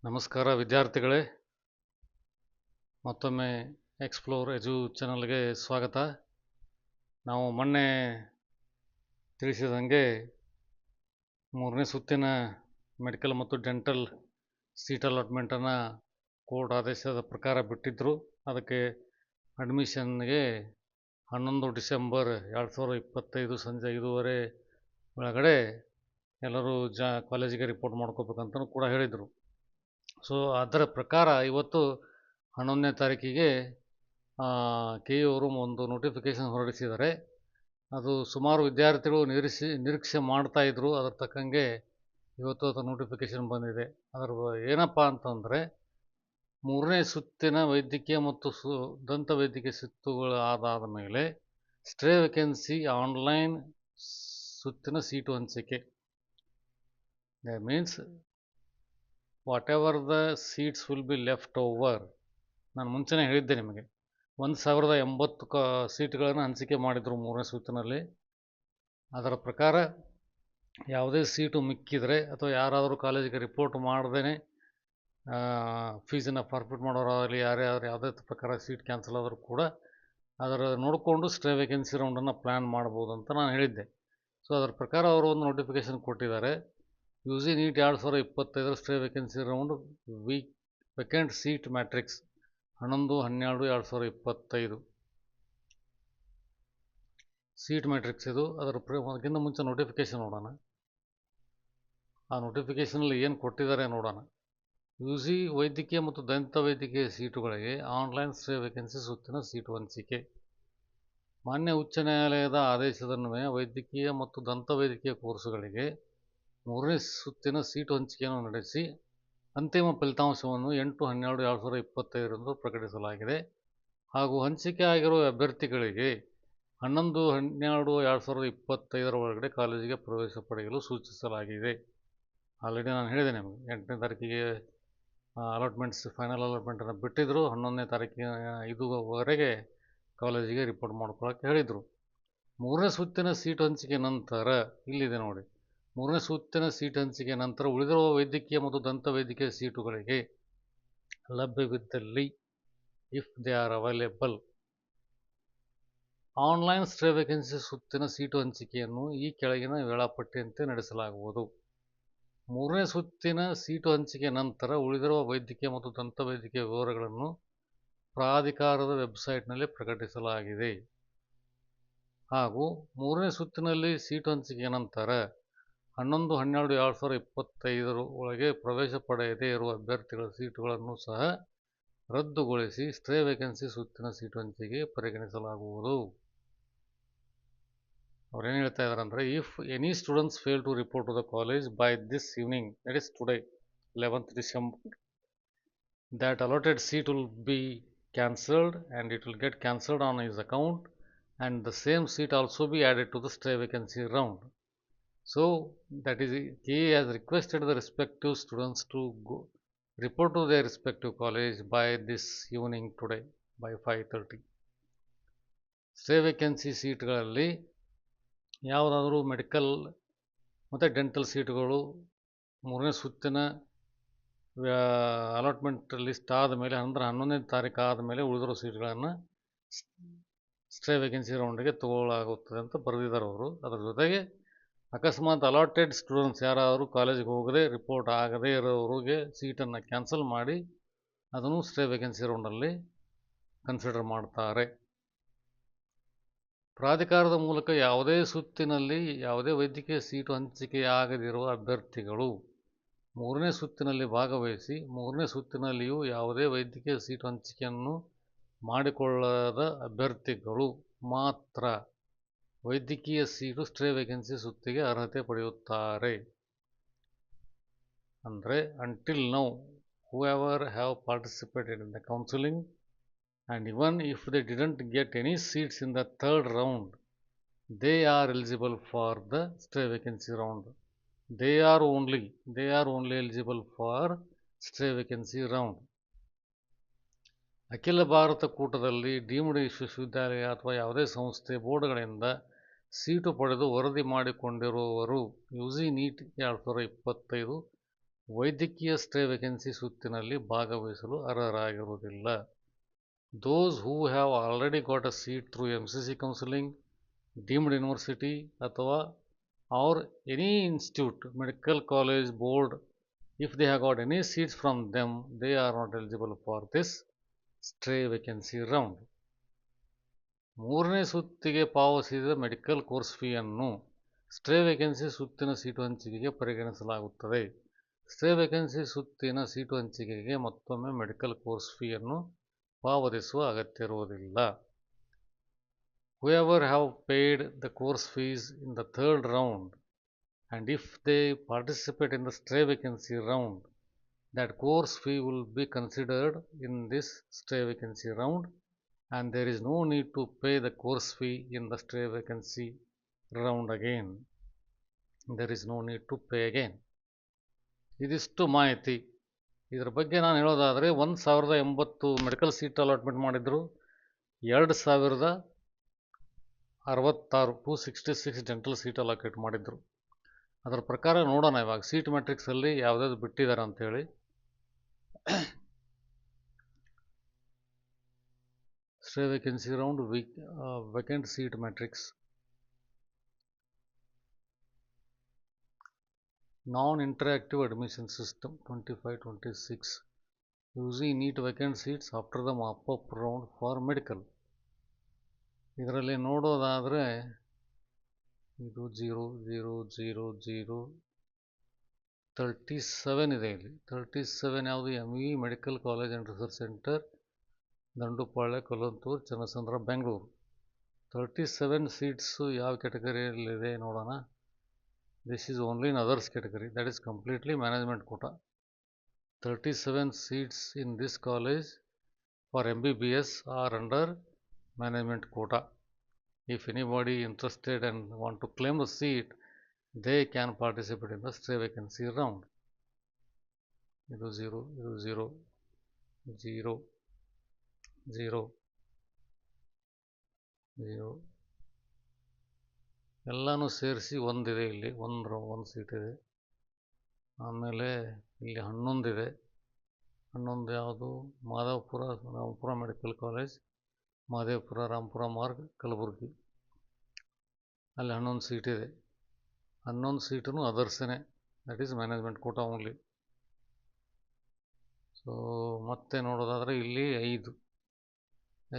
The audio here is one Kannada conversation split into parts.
ನಮಸ್ಕಾರ ವಿದ್ಯಾರ್ಥಿಗಳೇ, ಮತ್ತೊಮ್ಮೆ ಎಕ್ಸ್ಪ್ಲೋರ್ ಎಜು ಚಾನಲ್ಗೆ ಸ್ವಾಗತ. ನಾವು ಮೊನ್ನೆ ತಿಳಿಸಿದಂಗೆ ಮೂರನೇ ಸುತ್ತಿನ ಮೆಡಿಕಲ್ ಮತ್ತು ಡೆಂಟಲ್ ಸೀಟ್ ಅಲಾಟ್ಮೆಂಟನ್ನು ಕೋರ್ಟ್ ಆದೇಶದ ಪ್ರಕಾರ ಬಿಟ್ಟಿದ್ದರು. ಅದಕ್ಕೆ ಅಡ್ಮಿಷನ್ಗೆ 11 ಡಿಸೆಂಬರ್ 2025 ಸಂಜೆ 5:30 ಒಳಗಡೆ ಎಲ್ಲರೂ ಕಾಲೇಜಿಗೆ ರಿಪೋರ್ಟ್ ಮಾಡ್ಕೋಬೇಕಂತಲೂ ಕೂಡ ಹೇಳಿದರು. ಸೊ ಅದರ ಪ್ರಕಾರ ಇವತ್ತು 11ನೇ ತಾರೀಕಿಗೆ ಕೆ ಇ ಅವರು ಒಂದು ನೋಟಿಫಿಕೇಷನ್ ಹೊರಡಿಸಿದ್ದಾರೆ. ಅದು ಸುಮಾರು ವಿದ್ಯಾರ್ಥಿಗಳು ನಿರೀಕ್ಷೆ ಮಾಡ್ತಾಯಿದ್ರು. ಅದರ ತಕ್ಕಂಗೆ ಇವತ್ತು ಅದು ನೋಟಿಫಿಕೇಷನ್ ಬಂದಿದೆ. ಅದರ ಏನಪ್ಪ ಅಂತಂದರೆ, ಮೂರನೇ ಸುತ್ತಿನ ವೈದ್ಯಕೀಯ ಮತ್ತು ದಂತ ವೈದ್ಯಕೀಯ ಸುತ್ತುಗಳು ಆದಾದ ಮೇಲೆ ಸ್ಟ್ರೇ ವೇಕೆನ್ಸಿ ಆನ್ಲೈನ್ ಸುತ್ತಿನ ಸೀಟು ಹಂಚಿಕೆ. That means what ever the seats will be left over. ನಾನು ಮುಂಚೆನೇ ಹೇಳಿದ್ದೆ ನಿಮಗೆ, 1080 ಸೀಟ್ಗಳನ್ನು ಹಂಚಿಕೆ ಮಾಡಿದರು ಮೂರನೇ ಸುತ್ತಿನಲ್ಲಿ. ಅದರ ಪ್ರಕಾರ ಯಾವುದೇ ಸೀಟು ಮಿಕ್ಕಿದರೆ ಅಥವಾ ಯಾರಾದರೂ ಕಾಲೇಜಿಗೆ ರಿಪೋರ್ಟ್ ಮಾಡ್ದೇ ಫೀಸನ್ನು ಫಾರ್ಫಿಟ್ ಮಾಡೋರಾಗಲಿ, ಯಾವುದೇ ಪ್ರಕಾರ ಸೀಟ್ ಕ್ಯಾನ್ಸಲ್ ಆದರೂ ಕೂಡ ಅದರ ನೋಡಿಕೊಂಡು ಸ್ಟ್ರೇ ವೇಕೆನ್ಸಿ ರೌಂಡನ್ನು ಪ್ಲ್ಯಾನ್ ಮಾಡ್ಬೋದು ಅಂತ ನಾನು ಹೇಳಿದ್ದೆ. ಸೊ ಅದರ ಪ್ರಕಾರ ಅವರು ಒಂದು ನೋಟಿಫಿಕೇಷನ್ ಕೊಟ್ಟಿದ್ದಾರೆ. UG NEET 2025 stray vacancy round vacant seat matrix 11-12-2025 seat matrix ಇದು. ಅದಕ್ಕಿಂತ ಮುಂಚೆ ನೋಟಿಫಿಕೇಷನ್ ನೋಡೋಣ. ಆ ನೋಟಿಫಿಕೇಷನಲ್ಲಿ ಏನು ಕೊಟ್ಟಿದ್ದಾರೆ ನೋಡೋಣ. UG ವೈದ್ಯಕೀಯ ಮತ್ತು ದಂತ ವೈದ್ಯಕೀಯ ಸೀಟುಗಳಿಗೆ ಆನ್ಲೈನ್ ಸ್ಟ್ರೇ ವೇಕೆನ್ಸಿ ಸುತ್ತಿನ ಸೀಟು ಹಂಚಿಕೆ. ಮಾನ್ಯ ಉಚ್ಚ ನ್ಯಾಯಾಲಯದ ಆದೇಶದನ್ವಯ ವೈದ್ಯಕೀಯ ಮತ್ತು ದಂತ ವೈದ್ಯಕೀಯ ಕೋರ್ಸುಗಳಿಗೆ ಮೂರನೇ ಸುತ್ತಿನ ಸೀಟು ಹಂಚಿಕೆಯನ್ನು ನಡೆಸಿ ಅಂತಿಮ ಫಲಿತಾಂಶವನ್ನು 8-12-2025 ಪ್ರಕಟಿಸಲಾಗಿದೆ. ಹಾಗೂ ಹಂಚಿಕೆ ಆಗಿರುವ ಅಭ್ಯರ್ಥಿಗಳಿಗೆ 11-12-2025 ಒಳಗಡೆ ಕಾಲೇಜಿಗೆ ಪ್ರವೇಶ ಪಡೆಯಲು ಸೂಚಿಸಲಾಗಿದೆ. ಆಲ್ರೆಡಿ ನಾನು ಹೇಳಿದೆ ನಿಮಗೆ, 8ನೇ ತಾರೀಕಿಗೆ ಫೈನಲ್ ಅಲಾಟ್ಮೆಂಟನ್ನು ಬಿಟ್ಟಿದ್ದರು. 11ನೇ ತಾರೀಕಿನ ಇದುವರೆಗೆ ಕಾಲೇಜಿಗೆ ರಿಪೋರ್ಟ್ ಮಾಡ್ಕೊಳ್ಳೋಕ್ಕೆ ಹೇಳಿದರು. ಮೂರನೇ ಸುತ್ತಿನ ಸೀಟು ಹಂಚಿಕೆ ನಂತರ ಇಲ್ಲಿದೆ ನೋಡಿ. ಮೂರನೇ ಸುತ್ತಿನ ಸೀಟ್ ಹಂಚಿಕೆ ನಂತರ ಉಳಿದಿರುವ ವೈದ್ಯಕೀಯ ಮತ್ತು ದಂತ ವೈದ್ಯಕೀಯ ಸೀಟುಗಳಿಗೆ ಲಭ್ಯವಿದ್ದಲ್ಲಿ, if they are available, online stray vacancy ಸುತ್ತಿನ ಸೀಟು ಹಂಚಿಕೆಯನ್ನು ಈ ಕೆಳಗಿನ ವೇಳಾಪಟ್ಟಿಯಂತೆ ನಡೆಸಲಾಗುವುದು. ಮೂರನೇ ಸುತ್ತಿನ ಸೀಟು ಹಂಚಿಕೆ ನಂತರ ಉಳಿದಿರುವ ವೈದ್ಯಕೀಯ ಮತ್ತು ದಂತ ವೈದ್ಯಕೀಯ ವಿವರಗಳನ್ನು ಪ್ರಾಧಿಕಾರದ ವೆಬ್ಸೈಟ್ನಲ್ಲಿ ಪ್ರಕಟಿಸಲಾಗಿದೆ. ಹಾಗೂ ಮೂರನೇ ಸುತ್ತಿನಲ್ಲಿ ಸೀಟು ಹಂಚಿಕೆ ನಂತರ 11-12-2025 ಒಳಗೆ ಪ್ರವೇಶ ಪಡೆಯದೇ ಇರುವ ಅಭ್ಯರ್ಥಿಗಳ ಸೀಟುಗಳನ್ನು ಸಹ ರದ್ದುಗೊಳಿಸಿ ಸ್ಟ್ರೇ ವೇಕೆನ್ಸಿ ಸುತ್ತಿನ ಸೀಟು ಹಂಚಿಕೆಗೆ ಪರಿಗಣಿಸಲಾಗುವುದು. ಅವರೇನು ಹೇಳ್ತಾ ಇದ್ದಾರೆ ಅಂದರೆ, if any students fail to report to the college by this evening, that is today 11th December, that allotted seat will be cancelled and it will get cancelled on his account, and the same seat also be added to the stray vacancy round. So that is, KE has requested the respective students to go report to their respective college by this evening today by 5:30. Stray vacancy ಸೀಟ್ಗಳಲ್ಲಿ ಯಾವುದಾದ್ರೂ ಮೆಡಿಕಲ್ ಮತ್ತು ಡೆಂಟಲ್ ಸೀಟುಗಳು ಮೂರನೇ ಸುತ್ತಿನ ಅಲಾಟ್ಮೆಂಟ್ ಲಿಸ್ಟ್ ಆದಮೇಲೆ, ಅಂದರೆ 11ನೇ ತಾರೀಕು ಆದಮೇಲೆ ಉಳಿದಿರೋ ಸೀಟ್ಗಳನ್ನು ಸ್ಟ್ರೇ ವೇಕೆನ್ಸಿ ರೌಂಡಿಗೆ ತಗೊಳ್ಳಾಗುತ್ತದೆ ಅಂತ ಬರೆದಿದ್ದಾರೆ ಅವರು. ಅದರ ಜೊತೆಗೆ ಅಕಸ್ಮಾತ್ ಅಲಾಟೆಡ್ ಸ್ಟೂಡೆಂಟ್ಸ್ ಯಾರಾದರೂ ಕಾಲೇಜಿಗೆ ಹೋಗದೆ ರಿಪೋರ್ಟ್ ಆಗದೇ ಇರೋರಿಗೆ ಸೀಟನ್ನು ಕ್ಯಾನ್ಸಲ್ ಮಾಡಿ ಅದನ್ನು ಸ್ಟ್ರೇ ವೇಕೆನ್ಸಿ ರೌಂಡಲ್ಲಿ ಕನ್ಸಿಡರ್ ಮಾಡ್ತಾರೆ. ಪ್ರಾಧಿಕಾರದ ಮೂಲಕ ಯಾವುದೇ ಸುತ್ತಿನಲ್ಲಿ ಯಾವುದೇ ವೈದ್ಯಕೀಯ ಸೀಟು ಹಂಚಿಕೆಯಾಗದಿರುವ ಅಭ್ಯರ್ಥಿಗಳು ಮೂರನೇ ಸುತ್ತಿನಲ್ಲಿ ಭಾಗವಹಿಸಿ ಮೂರನೇ ಸುತ್ತಿನಲ್ಲಿಯೂ ಯಾವುದೇ ವೈದ್ಯಕೀಯ ಸೀಟು ಹಂಚಿಕೆಯನ್ನು ಮಾಡಿಕೊಳ್ಳದ ಅಭ್ಯರ್ಥಿಗಳು ಮಾತ್ರ ವೈದ್ಯಕೀಯ ಸೀಟು ಸ್ಟ್ರೇ ವೇಕೆನ್ಸಿ ಸುತ್ತಿಗೆ ಅರ್ಹತೆ ಪಡೆಯುತ್ತಾರೆ. ಅಂದರೆ until now whoever have participated in the counseling and even if they didn't get any seats in the third round, they are eligible for the stray vacancy round. They are only eligible for stray vacancy round. ಅಖಿಲ ಭಾರತ ಕೂಟದಲ್ಲಿ ಡೀಮ್ಡ್ ವಿಶ್ವವಿದ್ಯಾಲಯ ಅಥವಾ ಯಾವುದೇ ಸಂಸ್ಥೆ ಬೋರ್ಡ್ಗಳಿಂದ ಸೀಟು ಪಡೆದು ವರದಿ ಮಾಡಿಕೊಂಡಿರುವವರು UG NEET 2025 ವೈದ್ಯಕೀಯ ಸ್ಟೇ ವೇಕೆನ್ಸಿ ಸುತ್ತಿನಲ್ಲಿ ಭಾಗವಹಿಸಲು ಅರ್ಹರಾಗಿರುವುದಿಲ್ಲ. Those who have already got a seat through MCC counseling, deemed university ಅಥವಾ or any institute, medical college board, if they have got any seats from them, they are not eligible for this stray vacancy round. ಮೂರನೇ ಸುತ್ತಿಗೆ ಪಾವತಿಸಿದ ಮೆಡಿಕಲ್ ಕೋರ್ಸ್ ಫೀಯನ್ನು ಸ್ಟ್ರೇ ವೇಕೆನ್ಸಿ ಸುತ್ತಿನ ಸೀಟು ಹಂಚಿಕೆಗೆ ಪರಿಗಣಿಸಲಾಗುತ್ತದೆ. ಸ್ಟ್ರೇ ವೇಕೆನ್ಸಿ ಸುತ್ತಿನ ಸೀಟು ಹಂಚಿಕೆಗೆ ಮತ್ತೊಮ್ಮೆ ಮೆಡಿಕಲ್ ಕೋರ್ಸ್ ಫೀಯನ್ನು ಪಾವತಿಸುವ ಅಗತ್ಯ ಇರುವುದಿಲ್ಲ. Whoever have paid the course fees in the third round, and if they participate in the stray vacancy round, that course fee will be considered in this stray vacancy round, and there is no need to pay the course fee in the stray vacancy round again. There is no need to pay again. ಇದಿಷ್ಟು ಮಾಹಿತಿ. ಇದರ ಬಗ್ಗೆ ನಾನು ಹೇಳೋದಾದರೆ 1080 ಮೆಡಿಕಲ್ ಸೀಟ್ ಅಲಾಟ್ಮೆಂಟ್ ಮಾಡಿದ್ರು, 2066 266 ಡೆಂಟಲ್ ಸೀಟ್ ಅಲಾಕೇಟ್ ಮಾಡಿದ್ರು. ಅದರ ಪ್ರಕಾರ ನೋಡೋಣ ಇವಾಗ ಸೀಟ್ ಮ್ಯಾಟ್ರಿಕ್ಸಲ್ಲಿ ಯಾವುದಾದ್ರು ಬಿಟ್ಟಿದ್ದಾರೆ ಅಂಥೇಳಿ. Stray vacancy round vacant seat matrix. Non-interactive admission system 25-26 using neat vacant seats after the mop-up round for medical. ಇದರಲ್ಲಿ ನೋಡೋದಾದರೆ ಇದು 0 0 0 0 37 ಇದೆ. ಇಲ್ಲಿ 37 ಯಾವುದು? ME medical college and research centre, Dandupalya, Kolanthur, Channasandra, Bengaluru. 37 seats ಯಾವ ಕ್ಯಾಟಗರಿಯಲ್ಲಿದೆ ನೋಡೋಣ. This is only in others category, that is completely management quota. 37 seats in this college for MBBS are under management quota. If anybody interested and want to claim the seat, they can participate in the stray vacancy round. Idu 0 idu 0 0 0 0 ಎಲ್ಲನೂ ಸೇರಿಸಿ ಒಂದಿದೆ. ಇಲ್ಲಿ ಒಂದು ಸೀಟ್ ಇದೆ. ಆಮೇಲೆ ಇಲ್ಲಿ 11 ಇದೆ. 11 ಯಾವುದು? Ramapura medical college, Mahadevapura, Ramapura Marg, Kalaburagi. ಅಲ್ಲಿ 11 ಸೀಟ್ ಇದೆ. 11 ಸೀಟೂ ಅದರ್ಸೇ, that is management quota only. So ಮತ್ತೆ ನೋಡೋದಾದರೆ ಇಲ್ಲಿ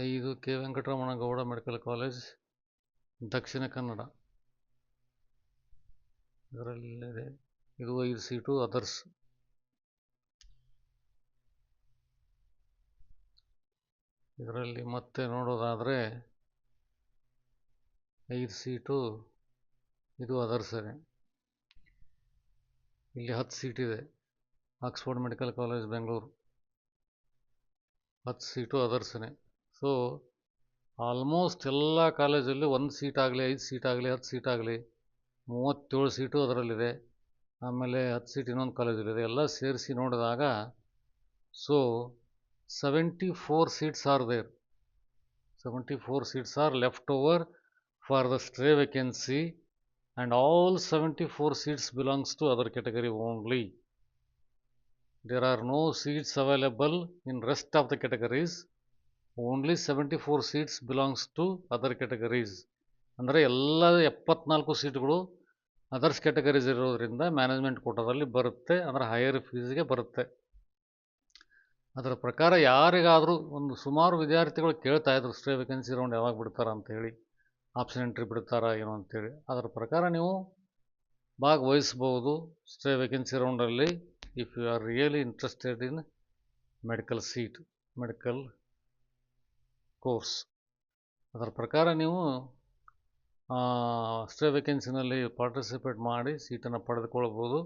5 K Venkataramana Gowda medical college, Dakshina Kannada. ಇದರಲ್ಲಿದೆ. ಇದು 5 ಸೀಟು ಅದರ್ಸ್. ಇದರಲ್ಲಿ ಮತ್ತೆ ನೋಡೋದಾದರೆ 5 ಸೀಟು ಇದು ಅದರ್ಸೇ. ಇಲ್ಲಿ 10 ಸೀಟ್ ಇದೆ. Oxford medical college Bengaluru, 10 seat ಅದರ್ಸೇ. ಸೊ ಆಲ್ಮೋಸ್ಟ್ ಎಲ್ಲ ಕಾಲೇಜಲ್ಲಿ 1 ಸೀಟ್ ಆಗಲಿ, 5 ಸೀಟ್ ಆಗಲಿ, 10 ಸೀಟ್ ಆಗಲಿ, 37 ಸೀಟು ಅದರಲ್ಲಿದೆ. ಆಮೇಲೆ 10 ಸೀಟ್ ಇನ್ನೊಂದು ಕಾಲೇಜಲ್ಲಿದೆ. ಎಲ್ಲ ಸೇರಿಸಿ ನೋಡಿದಾಗ so 74 seats are there. 74 seats are left over for the stray vacancy, and all 74 seats belongs to other category only. There are no seats available in rest of the categories. Only 74 seats belongs to other categories. ಅಂದರೆ ಎಲ್ಲ 74 ಸೀಟ್ಗಳು ಅದರ್ಸ್ ಕ್ಯಾಟಗರೀಸ್ ಇರೋದ್ರಿಂದ ಮ್ಯಾನೇಜ್ಮೆಂಟ್ ಕೋಟಾದಲ್ಲಿ ಬರುತ್ತೆ, ಅಂದರೆ ಹೈಯರ್ ಫೀಸ್ಗೆ ಬರುತ್ತೆ. ಅದರ ಪ್ರಕಾರ ಯಾರಿಗಾದರೂ ಒಂದು ಸುಮಾರು ವಿದ್ಯಾರ್ಥಿಗಳು ಕೇಳ್ತಾ ಇದ್ರು ಸ್ಟ್ರೇ ವೇಕೆನ್ಸಿ ರೌಂಡ್ ಯಾವಾಗ ಬಿಡ್ತಾರ ಅಂಥೇಳಿ, ಆಪ್ಷನ್ ಎಂಟ್ರಿ ಬಿಡ್ತಾರಾ ಏನೋ ಅಂಥೇಳಿ. ಅದರ ಪ್ರಕಾರ ನೀವು ಭಾಗವಹಿಸ್ಬೋದು ಸ್ಟ್ರೇ ವೇಕೆನ್ಸಿ ರೌಂಡಲ್ಲಿ if you are really interested in medical seat, medical course. ಅದರ ಪ್ರಕಾರ ನೀವು ಸ್ಟ್ರೇ ವೇಕೆನ್ಸಿನಲ್ಲಿ ಪಾರ್ಟಿಸಿಪೇಟ್ ಮಾಡಿ ಸೀಟನ್ನು ಪಡೆದುಕೊಳ್ಬೋದು.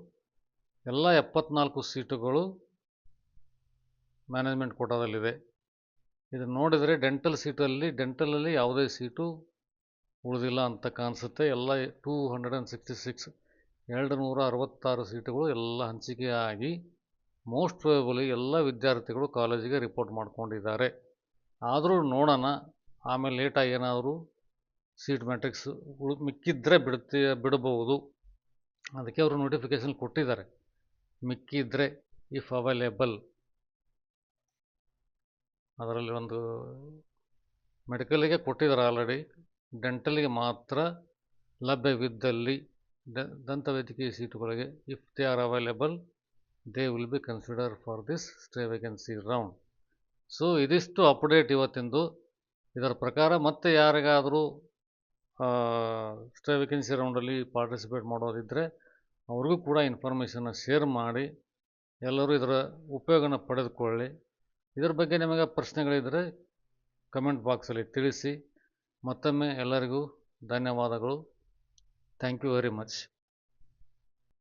ಎಲ್ಲ 74 ಸೀಟುಗಳು ಮ್ಯಾನೇಜ್ಮೆಂಟ್ ಕೋಟಾದಲ್ಲಿದೆ. ಇದನ್ನು ನೋಡಿದರೆ ಡೆಂಟಲಲ್ಲಿ ಯಾವುದೇ ಸೀಟು ಉಳಿದಿಲ್ಲ ಅಂತ ಕಾಣಿಸುತ್ತೆ. ಎಲ್ಲ 266 266 ಸೀಟುಗಳು ಎಲ್ಲ ಹಂಚಿಕೆಯಾಗಿ ಮೋಸ್ಟ್ ಪ್ರೊಬೆಬಲಿ ಎಲ್ಲ ವಿದ್ಯಾರ್ಥಿಗಳು ಕಾಲೇಜಿಗೆ ರಿಪೋರ್ಟ್ ಮಾಡ್ಕೊಂಡಿದ್ದಾರೆ. ಆದರೂ ನೋಡೋಣ, ಆಮೇಲೆ ಲೇಟಾಗಿ ಏನಾದರೂ ಸೀಟ್ ಮ್ಯಾಟ್ರಿಕ್ಸ್ ಮಿಕ್ಕಿದ್ರೆ ಬಿಡಬಹುದು. ಅದಕ್ಕೆ ಅವರು ನೋಟಿಫಿಕೇಷನ್ ಕೊಟ್ಟಿದ್ದಾರೆ. ಮಿಕ್ಕಿದ್ರೆ ಇಫ್ ಅವೈಲೇಬಲ್, ಅದರಲ್ಲಿ ಒಂದು ಮೆಡಿಕಲಿಗೆ ಕೊಟ್ಟಿದ್ದಾರೆ ಆಲ್ರೆಡಿ, ಡೆಂಟಲಿಗೆ ಮಾತ್ರ ಲಭ್ಯವಿದ್ದಲ್ಲಿ ದಂತವೈದ್ಯಕೀಯ ಸೀಟುಗಳಿಗೆ if they are available they will be consider for this stray vacancy round. So ಇದಿಷ್ಟು ಅಪ್ಡೇಟ್ ಇವತ್ತಿಂದು. ಇದರ ಪ್ರಕಾರ ಮತ್ತೆ ಯಾರಿಗಾದರೂ ಸ್ಟೇ ವೇಕೆನ್ಸಿ ರೌಂಡಲ್ಲಿ ಪಾರ್ಟಿಸಿಪೇಟ್ ಮಾಡೋದಿದ್ದರೆ ಅವ್ರಿಗೂ ಕೂಡ ಇನ್ಫಾರ್ಮೇಷನ್ನ ಶೇರ್ ಮಾಡಿ, ಎಲ್ಲರೂ ಇದರ ಉಪಯೋಗನ ಪಡೆದುಕೊಳ್ಳಿ. ಇದರ ಬಗ್ಗೆ ನಿಮಗೆ ಪ್ರಶ್ನೆಗಳಿದ್ದರೆ ಕಮೆಂಟ್ ಬಾಕ್ಸಲ್ಲಿ ತಿಳಿಸಿ. ಮತ್ತೊಮ್ಮೆ ಎಲ್ಲರಿಗೂ ಧನ್ಯವಾದಗಳು. Thank you very much.